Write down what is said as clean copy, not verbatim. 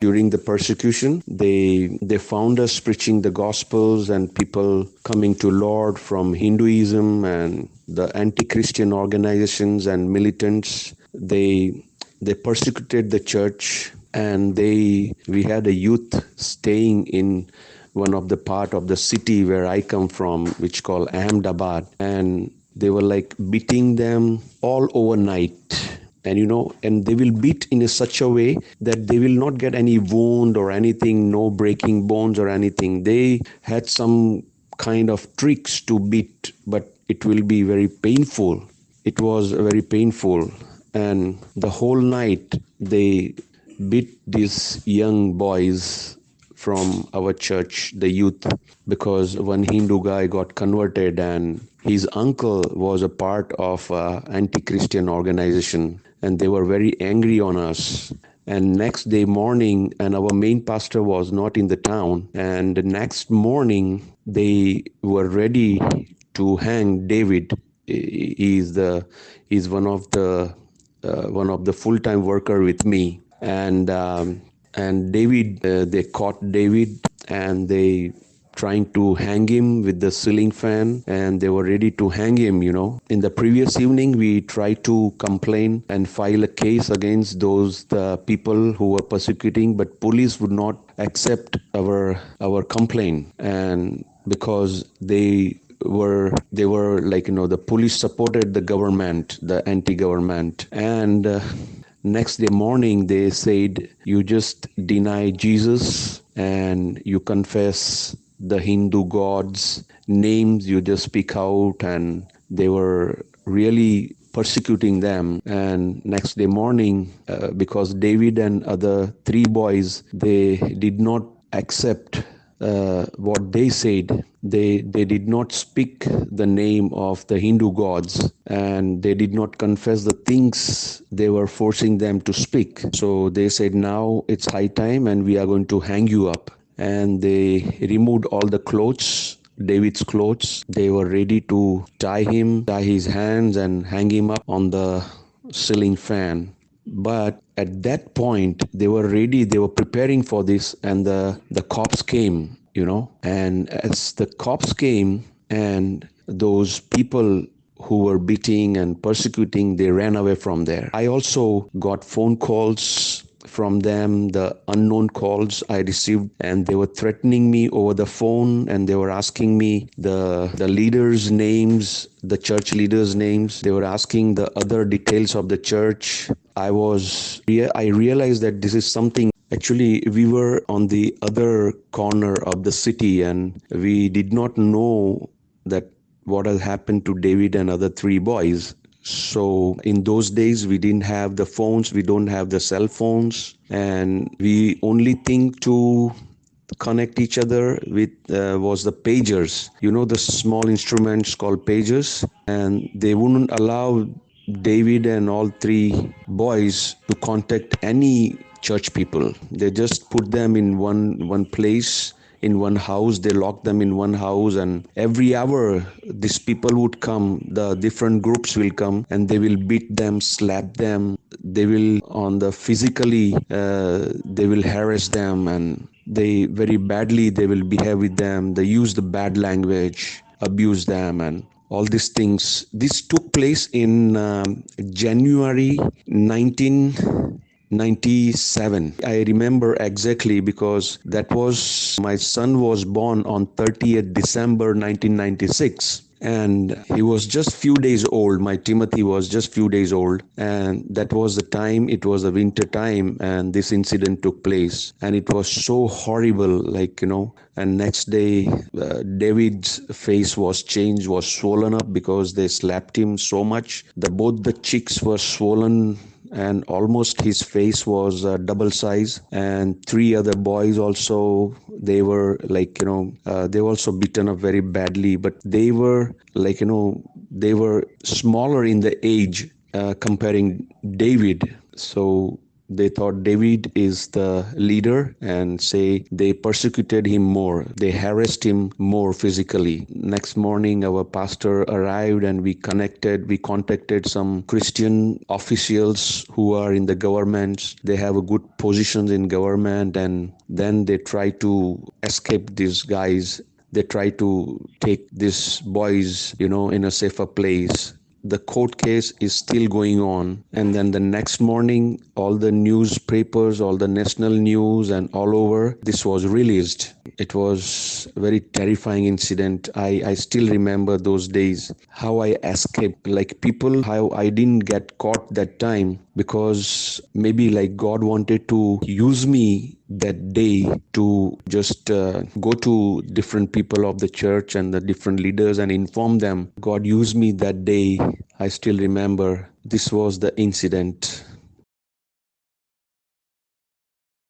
During the persecution, they found us preaching the gospels and people coming to Lord from Hinduism and the anti-Christian organizations and militants. They persecuted the church, and we had a youth staying in one of the part of the city where I come from, which called Ahmedabad, and they were like beating them all overnight. And they will beat in a such a way that they will not get any wound or anything, no breaking bones or anything. They had some kind of tricks to beat, but it will be very painful. It was very painful, and the whole night they beat these young boys from our church, the youth, because one Hindu guy got converted and his uncle was a part of anti-Christian organization, and they were very angry on us. And next day morning, and our main pastor was not in the town, and the next morning they were ready to hang David. He's one of the full-time worker with me, and David, they caught David, and they trying to hang him with the ceiling fan, and they were ready to hang him. In the previous evening, we tried to complain and file a case against the people who were persecuting, but police would not accept our complaint, and because they were like, the police supported the government, the anti-government, and next day morning they said, you just deny Jesus and you confess the Hindu gods names, you just speak out, and they were really persecuting them. And next day morning, because David and other three boys, they did not accept what they said. They did not speak the name of the Hindu gods, and they did not confess the things they were forcing them to speak. So they said, now it's high time and we are going to hang you up. And they removed all the clothes, David's clothes. They were ready to tie his hands and hang him up on the ceiling fan. But at that point, they were ready, they were preparing for this, and the cops came, and as the cops came and those people who were beating and persecuting, they ran away from there. I also got phone calls from them, the unknown calls I received, and they were threatening me over the phone, and they were asking me the leaders' names, the church leaders' names. They were asking the other details of the church. I realized that this is something. Actually, we were on the other corner of the city, and we did not know that what had happened to David and other three boys. So in those days, we didn't have the phones, we don't have the cell phones, and we only thing to connect each other with was the pagers. The small instruments called pagers, and they wouldn't allow David and all three boys to contact any church people. They just put them in one place, in one house. They locked them in one house, and every hour these people would come, the different groups will come, and they will beat them, slap them. They will they will harass them, and they will behave with them. They use the bad language, abuse them, and all these things. This took place in January 1997. I remember exactly because that was my son was born on 30th December 1996. And he was just few days old. My Timothy was just few days old. And that was the time, it was a winter time, and this incident took place. And it was so horrible, and next day, David's face was changed, was swollen up because they slapped him so much. Both the cheeks were swollen, and almost his face was double size. And three other boys also, they were they were also beaten up very badly, but they were smaller in the age comparing David. So They thought David is the leader and say they persecuted him more. They harassed him more physically. Next morning, our pastor arrived and we contacted some Christian officials who are in the government. They have a good positions in government, and then they try to escape these guys. They try to take these boys, in a safer place. The court case is still going on, and then the next morning all the newspapers, all the national news and all over, this was released. It was a very terrifying incident. I still remember those days, how I escaped, like people, how I didn't get caught that time, because maybe like God wanted to use me that day to just go to different people of the church and the different leaders and inform them. God used me that day. I still remember this was the incident.